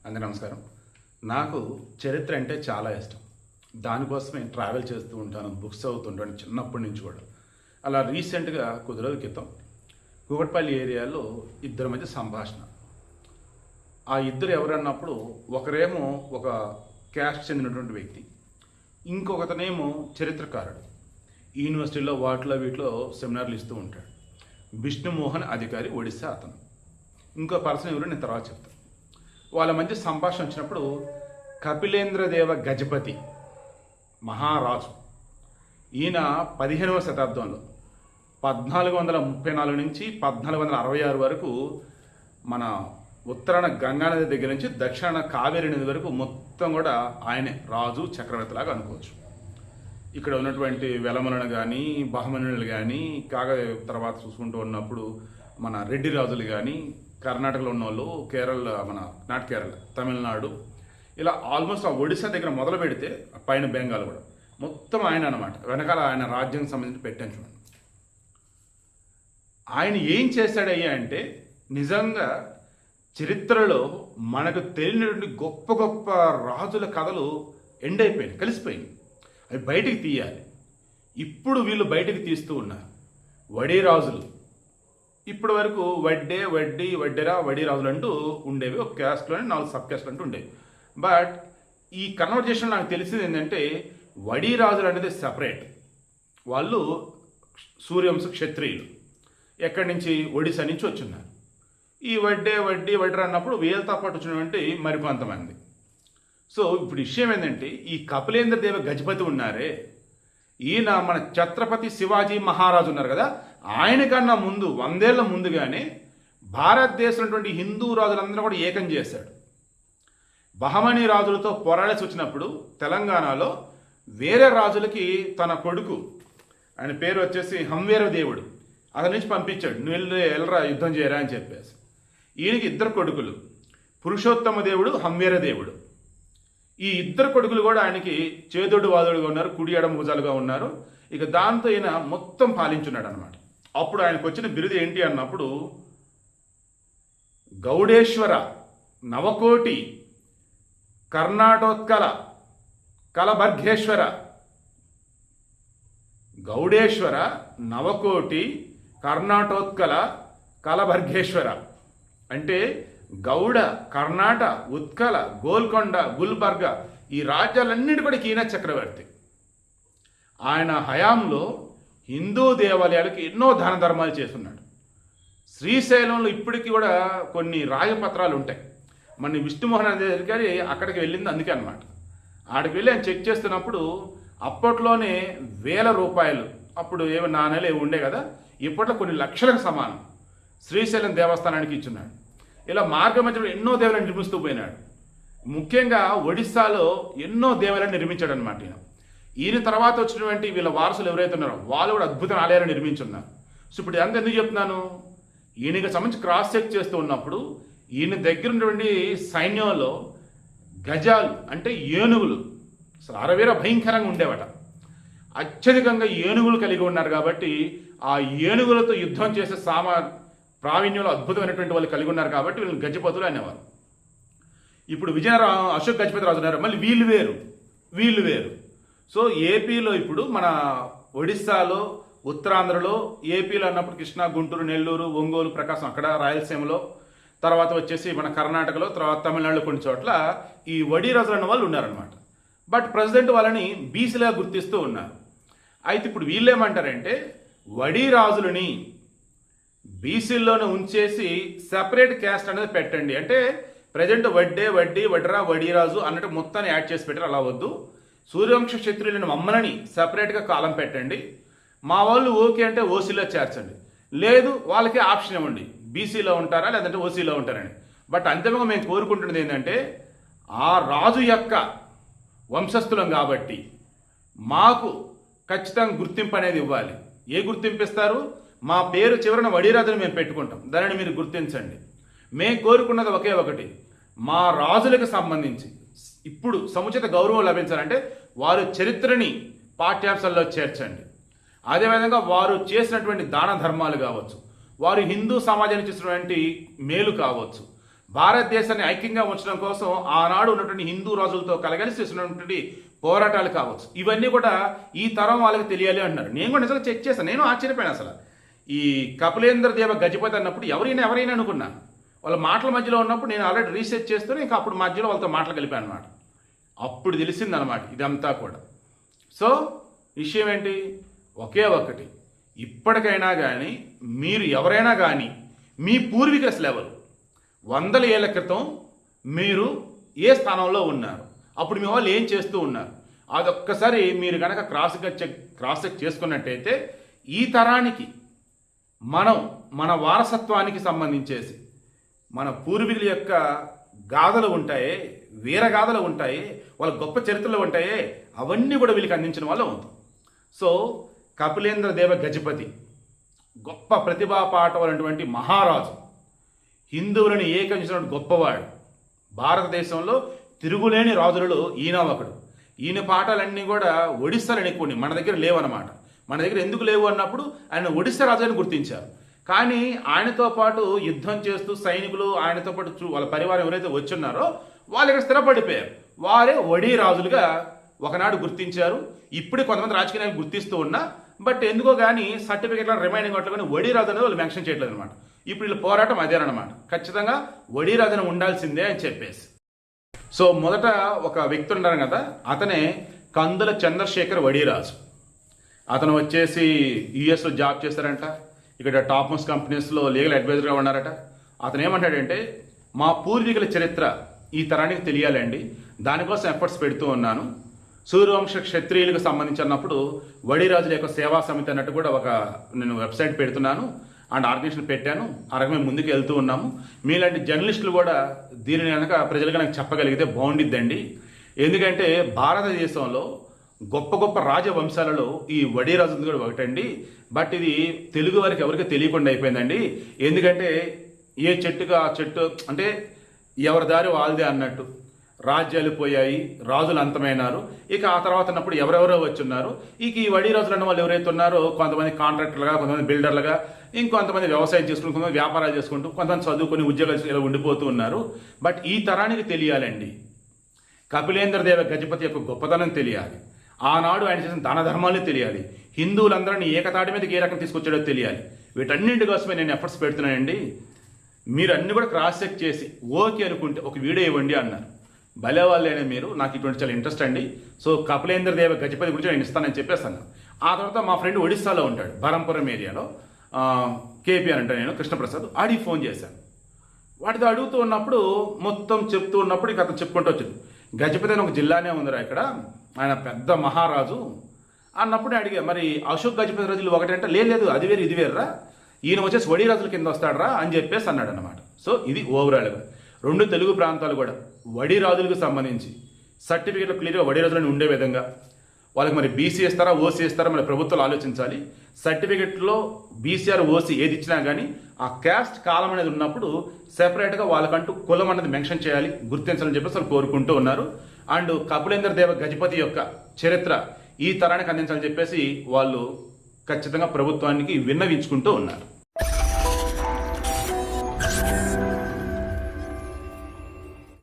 అందరికీ నమస్కారం. నాకు చరిత్ర అంటే చాలా ఇష్టం. దానికోసమే ట్రావెల్ చేస్తూ ఉంటాను, బుక్స్ చదువుతుంటాను చిన్నప్పటి నుంచి కూడా. అలా రీసెంట్గా కొద్ది రోజుల క్రితం కూకట్పల్లి ఏరియాలో ఇద్దరి మధ్య సంభాషణ. ఆ ఇద్దరు ఎవరన్నప్పుడు ఒకరేమో ఒక క్యాస్ట్ చెందినటువంటి వ్యక్తి, ఇంకొకతనేమో చరిత్రకారుడు. ఈ యూనివర్సిటీలో వీటిలో సెమినార్లు ఇస్తూ ఉంటాడు. విష్ణుమోహన్ అధికారి, ఒడిశా అతను. ఇంకో పర్సన్ ఎవరు నేను తర్వాత చెప్తాను. వాళ్ళ మధ్య సంభాషణ వచ్చినప్పుడు కపిలేంద్రదేవ గజపతి మహారాజు, ఈయన 15వ శతాబ్దంలో 1434 నుంచి 1466 వరకు మన ఉత్తరాన గంగానది దగ్గర నుంచి దక్షిణాన కావేరీ నది వరకు మొత్తం కూడా ఆయనే రాజు, చక్రవర్తిలాగా అనుకోవచ్చు. ఇక్కడ ఉన్నటువంటి వెలమలను కానీ బహమనులు కానీ తర్వాత చూసుకుంటూ ఉన్నప్పుడు మన రెడ్డి రాజులు కానీ, కర్ణాటకలో ఉన్న వాళ్ళు, కేరళ నాట్ కేరళ, తమిళనాడు, ఇలా ఆల్మోస్ట్ ఆ ఒడిశా దగ్గర మొదలు పెడితే పైన బెంగాల్ కూడా మొత్తం ఆయన అనమాట. వెనకాల ఆయన రాజ్యానికి సంబంధించి పెట్టాను చూడండి. ఆయన ఏం చేశాడయ్యా అంటే, నిజంగా చరిత్రలో మనకు తెలియనటువంటి గొప్ప గొప్ప రాజుల కథలు ఎండ్ అయిపోయినాయి, కలిసిపోయింది. అవి బయటికి తీయాలి. ఇప్పుడు వీళ్ళు బయటికి తీస్తూ ఉన్నారు. వడి రాజులు ఇప్పటి వరకు వడ్డెరా వడి రాజులు అంటూ ఉండేవి. ఒక క్యాస్ట్లోనే 4 సబ్ క్యాస్ట్లు అంటూ ఉండేవి. బట్ ఈ కన్వర్జేషన్ నాకు తెలిసింది ఏంటంటే, వడి రాజులు అనేది సెపరేట్. వాళ్ళు సూర్యవంశ క్షత్రియులు, ఎక్కడి నుంచి, ఒడిశా నుంచి వచ్చున్నారు. ఈ వడ్డెరా అన్నప్పుడు వీళ్ళతో పాటు వచ్చినటువంటి మరికొంతమంది. సో ఇప్పుడు విషయం ఏంటంటే, ఈ కపిలేంద్రదేవ గజపతి ఉన్నారే, ఈయన మన ఛత్రపతి శివాజీ మహారాజు ఉన్నారు కదా, ఆయనకన్నా ముందు 100 ఏళ్ల ముందుగానే భారతదేశంలో హిందూ రాజులందరూ కూడా ఏకం చేశాడు. బహమనీ రాజులతో పోరాడాల్సి వచ్చినప్పుడు తెలంగాణలో వేరే రాజులకి తన కొడుకు, ఆయన పేరు వచ్చేసి హంవీర దేవుడు, అతని నుంచి పంపించాడు. నువ్వు వెళ్ళరా యుద్ధం చేయరా అని చెప్పేసి. ఈయనకి 2 కొడుకులు, పురుషోత్తమ దేవుడు, హంవీర దేవుడు. ఈ 2 కొడుకులు కూడా ఆయనకి చేదోడు వాదోడుగా ఉన్నారు, కుడి ఎడమ భుజాలుగా ఉన్నారు. ఇక దాంతో ఈయన మొత్తం పాలించున్నాడు అనమాట. అప్పుడు ఆయనకు వచ్చిన బిరుదు ఏంటి అన్నప్పుడు, గౌడేశ్వర నవకోటి కర్ణాటోత్కల కలబర్ఘేశ్వర. గౌడేశ్వర నవకోటి కర్ణాటోత్కల కలబర్ఘేశ్వర అంటే గౌడ, కర్ణాట, ఉత్కల, గోల్కొండ, గుల్బర్గ, ఈ రాజ్యాలన్నిటి కూడా ఈయన చక్రవర్తి. ఆయన హయాంలో హిందూ దేవాలయాలకి ఎన్నో దాన ధర్మాలు చేస్తున్నాడు. శ్రీశైలంలో ఇప్పటికీ కూడా కొన్ని రాజపత్రాలు ఉంటాయి. మన విష్ణుమోహన్ అధికారి అక్కడికి వెళ్ళింది అందుకే అనమాట. ఆడికి వెళ్ళి ఆయన చెక్ చేస్తున్నప్పుడు అప్పట్లోనే 1000 రూపాయలు, అప్పుడు ఏమో నాణేలు ఏమి ఉండే కదా, ఇప్పట్లో కొన్ని లక్షలకు సమానం శ్రీశైలం దేవస్థానానికి ఇచ్చున్నాడు. ఇలా మార్గ మధ్యలో ఎన్నో దేవాలయాలు నిర్మిస్తూ పోయినాడు. ముఖ్యంగా ఒడిస్సాలో ఎన్నో దేవాలయాలు నిర్మించాడు అనమాట ఈయన తర్వాత వచ్చినటువంటి వీళ్ళ వారసులు ఎవరైతే ఉన్నారో వాళ్ళు కూడా అద్భుతమైన ఆలయాలు నిర్మించున్నారు. సో ఇప్పుడు ఇదంతా ఎందుకు చెప్తున్నాను, ఈయనకి సంబంధించి క్రాస్ చెక్ చేస్తూ ఉన్నప్పుడు ఈయన దగ్గర ఉన్నటువంటి సైన్యంలో గజాలు అంటే ఏనుగులు అసలు అరవీర భయంకరంగా ఉండేవట. అత్యధికంగా ఏనుగులు కలిగి ఉన్నారు కాబట్టి ఆ ఏనుగులతో యుద్ధం చేసే ప్రావీణ్యంలో అద్భుతమైనటువంటి వాళ్ళు కలిగి ఉన్నారు కాబట్టి వీళ్ళని గజపతులు అనేవారు. ఇప్పుడు అశోక్ గజపతి రాజు ఉన్నారు, మళ్ళీ వీళ్ళు వేరు. సో ఏపీలో ఇప్పుడు మన ఒడిస్సాలో, ఉత్తరాంధ్రలో, ఏపీలో అన్నప్పుడు కృష్ణా, గుంటూరు, నెల్లూరు, ఒంగోలు, ప్రకాశం, అక్కడ రాయలసీమలో, తర్వాత వచ్చేసి మన కర్ణాటకలో, తర్వాత తమిళనాడులో కొన్ని చోట్ల ఈ వడి రాజులు అన్న వాళ్ళు ఉన్నారనమాట. బట్ ప్రెసిడెంట్ వాళ్ళని బీసీలుగా గుర్తిస్తూ ఉన్నారు. అయితే ఇప్పుడు వీళ్ళేమంటారంటే, వడి రాజులని బీసీల్లోనే ఉంచేసి సెపరేట్ క్యాస్ట్ అనేది పెట్టండి. అంటే ప్రజెంట్ వడ్డెరా వడిరాజు అన్నట్టు మొత్తాన్ని యాడ్ చేసి పెట్టారు. అలా వద్దు, సూర్యవంశ క్షత్రియులను మమ్మల్ని సెపరేట్గా కాలం పెట్టండి. మా వాళ్ళు ఓకే అంటే ఓసీలో చేర్చండి, లేదు వాళ్ళకి ఆప్షన్ ఇవ్వండి, బీసీలో ఉంటారా లేదంటే ఓసీలో ఉంటారని. బట్ అంతిమంగా మేము కోరుకుంటున్నది ఏంటంటే, ఆ రాజు యొక్క వంశస్థులం కాబట్టి మాకు ఖచ్చితంగా గుర్తింపు అనేది ఇవ్వాలి. ఏ గుర్తింపు ఇస్తారు, మా పేరు చివరన వడిరాజుని మేము పెట్టుకుంటాం, దానిని మీరు గుర్తించండి. మేము కోరుకున్నది ఒకే ఒకటి, మా రాజులకు సంబంధించి ఇప్పుడు సముచిత గౌరవం లభించాలంటే వారు చరిత్రని పాఠ్యాంశాల్లో చేర్చండి. అదేవిధంగా వారు చేసినటువంటి దాన ధర్మాలు కావచ్చు, వారు హిందూ సమాజానికి చేసినటువంటి మేలు కావచ్చు, భారతదేశాన్ని ఐక్యంగా ఉంచడం కోసం ఆనాడు ఉన్నటువంటి హిందూ రాజులతో కలగలిసి చేసినటువంటి పోరాటాలు కావచ్చు, ఇవన్నీ కూడా ఈ తరం వాళ్ళకి తెలియాలి అంటున్నారు. నేను కూడా నిజంగా చెక్ చేశాను, నేను ఆశ్చర్యపోయాను. అసలు ఈ కపిలేంద్ర దేవ గజపతి అన్నప్పుడు ఎవరైనా అనుకున్నాను. వాళ్ళ మాటల మధ్యలో ఉన్నప్పుడు నేను ఆల్రెడీ రీసెర్చ్ చేస్తూనే ఇంకా అప్పుడు మధ్యలో వాళ్ళతో మాటలు కలిపాను అనమాట. అప్పుడు తెలిసిందనమాట ఇదంతా కూడా. సో విషయం ఏంటి, ఒకే ఒక్కటి, ఇప్పటికైనా కానీ మీరు ఎవరైనా కానీ మీ పూర్వీకుల అసలు ఎవరు, 100 ఏళ్ల క్రితం మీరు ఏ స్థానంలో ఉన్నారు, అప్పుడు మీ వాళ్ళు ఏం చేస్తూ ఉన్నారు, అదొక్కసారి మీరు కనుక క్రాస్ చెక్ చేసుకున్నట్టయితే ఈ తరానికి మన వారసత్వానికి సంబంధించేసి మన పూర్వీకుల యొక్క గాథలు ఉంటాయే, వీరగాథలు ఉంటాయి, వాళ్ళ గొప్ప చరిత్రలు ఉంటాయే, అవన్నీ కూడా వీళ్ళకి అందించిన వాళ్ళు అవుతాం. సో కపిలేంద్ర దేవ గజపతి గొప్ప ప్రతిభా పాఠమైనటువంటి మహారాజు, హిందువులను ఏకమించినటువంటి గొప్పవాడు, భారతదేశంలో తిరుగులేని రాజులలో ఈయన ఒకడు. ఈయన పాఠాలన్నీ కూడా ఒడిస్సాలని కొన్ని మన దగ్గర లేవన్నమాట. మన దగ్గర ఎందుకు లేవు అన్నప్పుడు ఆయన ఒడిస్సా రాజుని గుర్తించారు. కానీ ఆయనతో పాటు యుద్ధం చేస్తూ సైనికులు ఆయనతో పాటు వాళ్ళ పరివారం ఎవరైతే వచ్చున్నారో వాళ్ళు ఇక్కడ స్థిరపడిపోయారు. వారే వడి రాజులుగా ఒకనాడు గుర్తించారు. ఇప్పుడు కొంతమంది రాజకీయ నాయకులు గుర్తిస్తూ ఉన్నా, బట్ ఎందుకో కానీ సర్టిఫికేట్లో రిమైనింగ్ అట్లా కానీ వడి రాజు అనేది వాళ్ళు మెన్షన్ చేయట్లేదు అనమాట. ఇప్పుడు వీళ్ళ పోరాటం అదేనమాట, ఖచ్చితంగా వడి రాజుని ఉండాల్సిందే అని చెప్పేసి. సో మొదట ఒక వ్యక్తి ఉన్నారు కదా, అతనే కందుల చంద్రశేఖర్ వడిరాజు. అతను వచ్చేసి యుఎస్లో జాబ్ చేస్తారంట, ఇక్కడ టాప్ మోస్ట్ కంపెనీస్లో లీగల్ అడ్వైజర్గా ఉన్నారట. అతను ఏమంటాడంటే, మా పూర్వీకుల చరిత్ర ఈ తరానికి తెలియాలండి, దానికోసం ఎఫర్ట్స్ పెడుతూ ఉన్నాను. సూర్యవంశ క్షత్రియులకు సంబంధించినప్పుడు వడిరాజుల యొక్క సేవా సమితి అన్నట్టు కూడా నేను వెబ్సైట్ పెడుతున్నాను అండ్ ఆర్గనైజేషన్ పెట్టాను. ఆ రకమే ముందుకు వెళ్తూ ఉన్నాము. మీలాంటి జర్నలిస్టులు కూడా దీనిని కనుక ప్రజలకు నాకు చెప్పగలిగితే బాగుండిద్దండి. ఎందుకంటే భారతదేశంలో గొప్ప గొప్ప రాజవంశాలలో ఈ వడిరాజు కూడా ఒకటండి. బట్ ఇది తెలుగు వారికి ఎవరికి తెలియకుండా అయిపోయిందండి. ఎందుకంటే ఏ చెట్టుగా ఆ చెట్టు అంటే ఎవరి దారి వాళ్ళదే అన్నట్టు రాజ్యాలు పోయాయి, రాజులు అంతమైనారు. ఇక ఆ తర్వాత అన్నప్పుడు ఎవరెవరో వచ్చున్నారు. ఇక ఈ వడిరాజులు అన్న వాళ్ళు ఎవరైతే ఉన్నారో కొంతమంది కాంట్రాక్టర్లుగా, కొంతమంది బిల్డర్లుగా, ఇంకొంతమంది వ్యవసాయం చేసుకుంటూ, కొంతమంది వ్యాపారాలు చేసుకుంటూ, కొంతమంది చదువుకొని ఉద్యోగాలు ఇలా ఉండిపోతూ ఉన్నారు. బట్ ఈ తరానికి తెలియాలండి, కపిలేంద్ర దేవ గజపతి యొక్క గొప్పతనం తెలియాలి. ఆనాడు ఆయన చేసిన దాన ధర్మాలు తెలియాలి. హిందువులందరినీ ఏకతాటి మీదకి ఏ రకం తీసుకొచ్చాడో తెలియాలి. వీటన్నింటి కోసమే నేను ఎఫర్ట్స్ పెడుతున్నానండి. మీరు అన్ని కూడా క్రాస్ చెక్ చేసి ఓకే అనుకుంటే ఒక వీడియో ఇవ్వండి అన్నారు. భలే వాళ్ళేనే మీరు, నాకు ఇటువంటి చాలా ఇంట్రెస్ట్ అండి. సో కపిలేంద్ర దేవ గజపతి గురించి నేను ఇస్తానని చెప్పేస్తాను. ఆ తర్వాత మా ఫ్రెండ్ ఒడిస్సాలో ఉంటాడు, బరంపురం ఏరియాలో, కేపీ అని అంటే నేను కృష్ణప్రసాద్, ఆడికి ఫోన్ చేశాను. వాటితో అడుగుతూ ఉన్నప్పుడు మొత్తం చెప్తూ ఉన్నప్పుడు ఇక అతను చెప్పుకుంటూ వచ్చింది, గజపతి అని ఒక జిల్లానే ఉందిరా ఇక్కడ, ఆయన పెద్ద మహారాజు అన్నప్పుడు అడిగా, మరి అశోక్ గజపతి రాజులు ఒకటంటే లేదు అది వేరు ఇది వేరురా, ఈయన వచ్చేసి వడి రాజుల కింద వస్తాడరా అని చెప్పేసి అన్నాడు అనమాట. సో ఇది ఓవరాల్గా 2 తెలుగు ప్రాంతాలు కూడా వడి రాజులకు సంబంధించి సర్టిఫికేట్లు క్లియర్గా వడి రాజులను ఉండే విధంగా వాళ్ళకి మరి బీసీ ఇస్తారా ఓసీ ఇస్తారా మరి ప్రభుత్వాలు ఆలోచించాలి. సర్టిఫికెట్లో బీసీఆర్ ఓసీ ఏది ఇచ్చినా కానీ ఆ క్యాస్ట్ కాలం అనేది ఉన్నప్పుడు సెపరేట్గా వాళ్ళకంటూ కులం అనేది మెన్షన్ చేయాలి, గుర్తించాలని చెప్పేసి వాళ్ళు కోరుకుంటూ ఉన్నారు. అండ్ కపిలేంద్ర దేవ గజపతి యొక్క చరిత్ర ఈ తరానికి అందించాలని చెప్పేసి వాళ్ళు ఖచ్చితంగా ప్రభుత్వానికి విన్నవించుకుంటూ ఉన్నారు.